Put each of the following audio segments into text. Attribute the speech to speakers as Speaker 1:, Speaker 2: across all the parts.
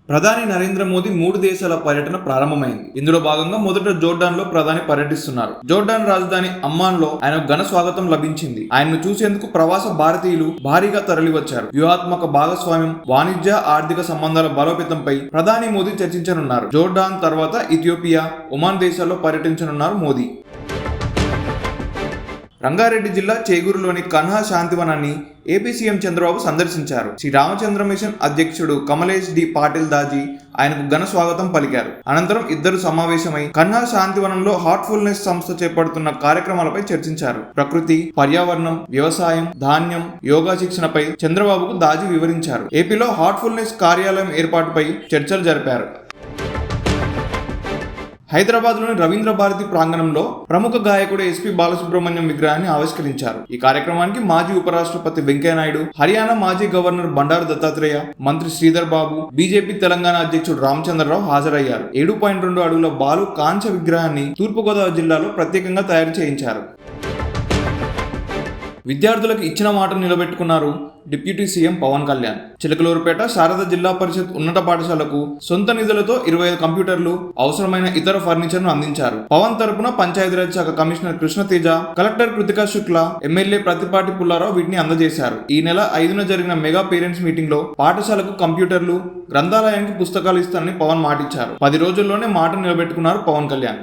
Speaker 1: ప్రధాని నరేంద్ర మోదీ 3 దేశాల పర్యటన ప్రారంభమైంది. ఇందులో భాగంగా మొదట జోర్డాన్ లో ప్రధాని పర్యటిస్తున్నారు. జోర్డాన్ రాజధాని అమ్మాన్ లో ఆయన ఘన స్వాగతం లభించింది. ఆయన్ను చూసేందుకు ప్రవాస భారతీయులు భారీగా తరలివచ్చారు. వ్యూహాత్మక భాగస్వామ్యం, వాణిజ్య, ఆర్థిక సంబంధాల బలోపేతంపై ప్రధాని మోదీ చర్చించనున్నారు. జోర్డాన్ తర్వాత ఇథియోపియా, ఒమాన్ దేశాల్లో పర్యటించనున్నారు మోదీ. రంగారెడ్డి జిల్లా చేగూరులోని కన్హా శాంతివనాన్ని ఏపీ సీఎం చంద్రబాబు సందర్శించారు. శ్రీ రామచంద్ర మిషన్ అధ్యక్షుడు కమలేష్ డి పాటిల్ దాజీ ఆయనకు ఘన స్వాగతం పలికారు. అనంతరం ఇద్దరు సమావేశమై కన్హా శాంతివనంలో హార్ట్ఫుల్నెస్ సంస్థ చేపడుతున్న కార్యక్రమాలపై చర్చించారు. ప్రకృతి, పర్యావరణం, వ్యవసాయం, ధాన్యం, యోగా శిక్షణపై చంద్రబాబుకు దాజీ వివరించారు. ఏపీలో హార్ట్ఫుల్నెస్ కార్యాలయం ఏర్పాటుపై చర్చలు జరిపారు. హైదరాబాద్లోని రవీంద్ర భారతి ప్రాంగణంలో ప్రముఖ గాయకుడు ఎస్పీ బాలసుబ్రహ్మణ్యం విగ్రహాన్ని ఆవిష్కరించారు. ఈ కార్యక్రమానికి మాజీ ఉపరాష్ట్రపతి వెంకయ్యనాయుడు, హర్యానా మాజీ గవర్నర్ బండారు దత్తాత్రేయ, మంత్రి శ్రీధర్ బాబు, బీజేపీ తెలంగాణ అధ్యక్షుడు రామచంద్రరావు హాజరయ్యారు. 7.2 అడుగుల బాలు కాంస్య విగ్రహాన్ని తూర్పుగోదావరి జిల్లాలో ప్రత్యేకంగా తయారు చేయించారు. విద్యార్థులకు ఇచ్చిన మాట నిలబెట్టుకున్నారు డిప్యూటీ సీఎం పవన్ కళ్యాణ్. చిలకలూరుపేట శారద జిల్లా పరిషత్ ఉన్నత పాఠశాలకు సొంత నిధులతో 25 కంప్యూటర్లు, అవసరమైన ఇతర ఫర్నిచర్ను అందించారు. పవన్ తరపున పంచాయతీరాజ్ శాఖ commissioner Krishna Teja, collector Kritika Shukla, MLA Prathipati Pullarao వీటిని అందజేశారు. ఈ నెల 5న జరిగిన మెగా పేరెంట్స్ మీటింగ్ లో పాఠశాలకు కంప్యూటర్లు, గ్రంథాలయానికి పుస్తకాలు ఇస్తారని పవన్ మాటిచ్చారు. 10 రోజుల్లోనే మాట నిలబెట్టుకున్నారు పవన్ కళ్యాణ్.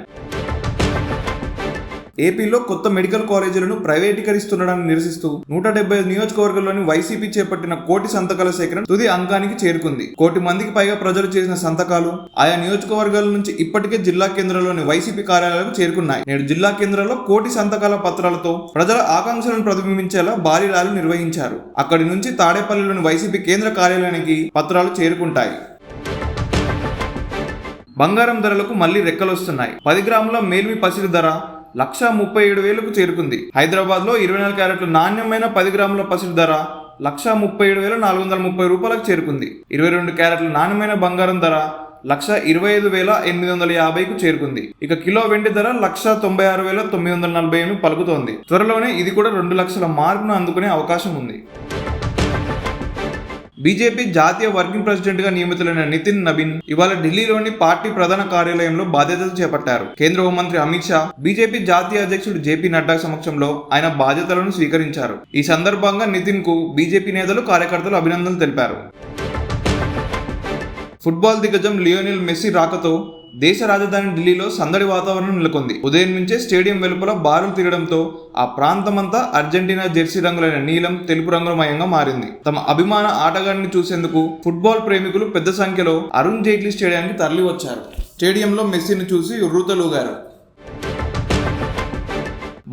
Speaker 1: ఏపీలో కొత్త మెడికల్ కాలేజీలను ప్రైవేటీకరిస్తుండడాన్ని నిరసిస్తూ 175 నియోజకవర్గాల్లోని వైసీపీ చేపట్టిన 1 కోటి సంతకాల సేకరణ తుది అంకానికి చేరుకుంది. 1 కోటి మందికి పైగా ప్రజలు చేసిన సంతకాలు ఆయా నియోజకవర్గాల నుంచి ఇప్పటికే జిల్లా కేంద్రంలోని వైసీపీ కార్యాలయాలకు చేరుకున్నాయి. నేడు జిల్లా కేంద్రంలో 1 కోటి సంతకాల పత్రాలతో ప్రజల ఆకాంక్షలను ప్రతిబింబించేలా భారీ ర్యాలీ నిర్వహించారు. అక్కడి నుంచి తాడేపల్లిలోని వైసీపీ కేంద్ర కార్యాలయానికి పత్రాలు చేరుకుంటాయి. బంగారం ధరలకు మళ్లీ రెక్కలొస్తున్నాయి. 10 గ్రాముల మేల్మి పసిడి ధర 1,37,000కు చేరుకుంది. హైదరాబాద్ లో 24 క్యారెట్ల నాణ్యమైన 10 గ్రాముల పసిడి ధర 1,37,430 రూపాయలకు చేరుకుంది. 22 క్యారెట్ల నాణ్యమైన బంగారం ధర 1,25,850కు చేరుకుంది. ఇక కిలో వెండి ధర 1,96,948 పలుకుతోంది. త్వరలోనే ఇది కూడా 2 లక్షల మార్కును అందుకునే అవకాశం ఉంది. బీజేపీ జాతీయ వర్కింగ్ ప్రెసిడెంట్ గా నియమితులైన నితిన్ నబీన్ ఇవాళ ఢిల్లీలోని పార్టీ ప్రధాన కార్యాలయంలో బాధ్యతలు చేపట్టారు. కేంద్ర హోంమంత్రి అమిత్ షా, బీజేపీ జాతీయ అధ్యక్షుడు జేపీ నడ్డా సమక్షంలో ఆయన బాధ్యతలను స్వీకరించారు. ఈ సందర్భంగా నితిన్ కు బీజేపీ నేతలు, కార్యకర్తలు అభినందనలు తెలిపారు. ఫుట్బాల్ దిగ్గజం లియోనెల్ మెస్సీ రాకతో దేశ రాజధాని ఢిల్లీలో సందడి వాతావరణం నెలకొంది. ఉదయం నుంచే స్టేడియం వెలుపల బారులు తిరగడంతో ఆ ప్రాంతమంతా అర్జెంటీనా జెర్సీ రంగులైన నీలం, తెలుపు రంగులమయంగా మారింది. తమ అభిమాన ఆటగాడిని చూసేందుకు ఫుట్బాల్ ప్రేమికులు పెద్ద సంఖ్యలో అరుణ్ జైట్లీ స్టేడియానికి తరలి వచ్చారు. స్టేడియంలో మెస్సీని చూసి ఉర్రూతలూగారు.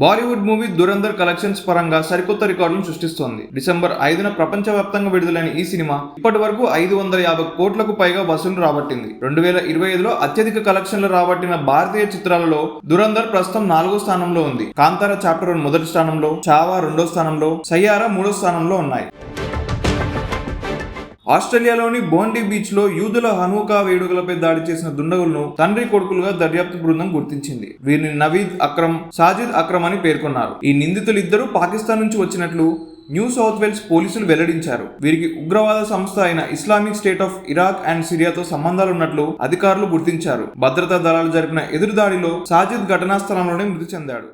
Speaker 1: బాలీవుడ్ మూవీ దురంధర్ కలెక్షన్స్ పరంగా సరికొత్త రికార్డులను సృష్టిస్తోంది. డిసెంబర్ 5న ప్రపంచవ్యాప్తంగా విడుదలైన ఈ సినిమా ఇప్పటి వరకు 550 కోట్లకు పైగా వసూలు రాబట్టింది. 2025లో అత్యధిక కలెక్షన్లు రాబట్టిన భారతీయ చిత్రాలలో దురంధర్ ప్రస్తుతం 4వ స్థానంలో ఉంది. కాంతారా చాప్టర్ 1 మొదటి స్థానంలో, చావా 2వ స్థానంలో, సయ్యారా 3వ స్థానంలో ఉన్నాయి. ఆస్ట్రేలియాలోని బోండీ బీచ్ లో యూదుల హనూకా వేడుకలపై దాడి చేసిన దుండగులను తండ్రి కొడుకులుగా దర్యాప్తు బృందం గుర్తించింది. వీరిని నవీద్ అక్రమ్, సాజిద్ అక్రమ్ అని పేర్కొన్నారు. ఈ నిందితులిద్దరూ పాకిస్తాన్ నుంచి వచ్చినట్లు న్యూ సౌత్ వేల్స్ పోలీసులు వెల్లడించారు. వీరికి ఉగ్రవాద సంస్థ అయిన Islamic State of Iraq and సిరియాతో సంబంధాలున్నట్లు అధికారులు గుర్తించారు. భద్రతా దళాలు జరిపిన ఎదురుదాడిలో సాజిద్ ఘటనా స్థలంలోనే మృతి చెందాడు.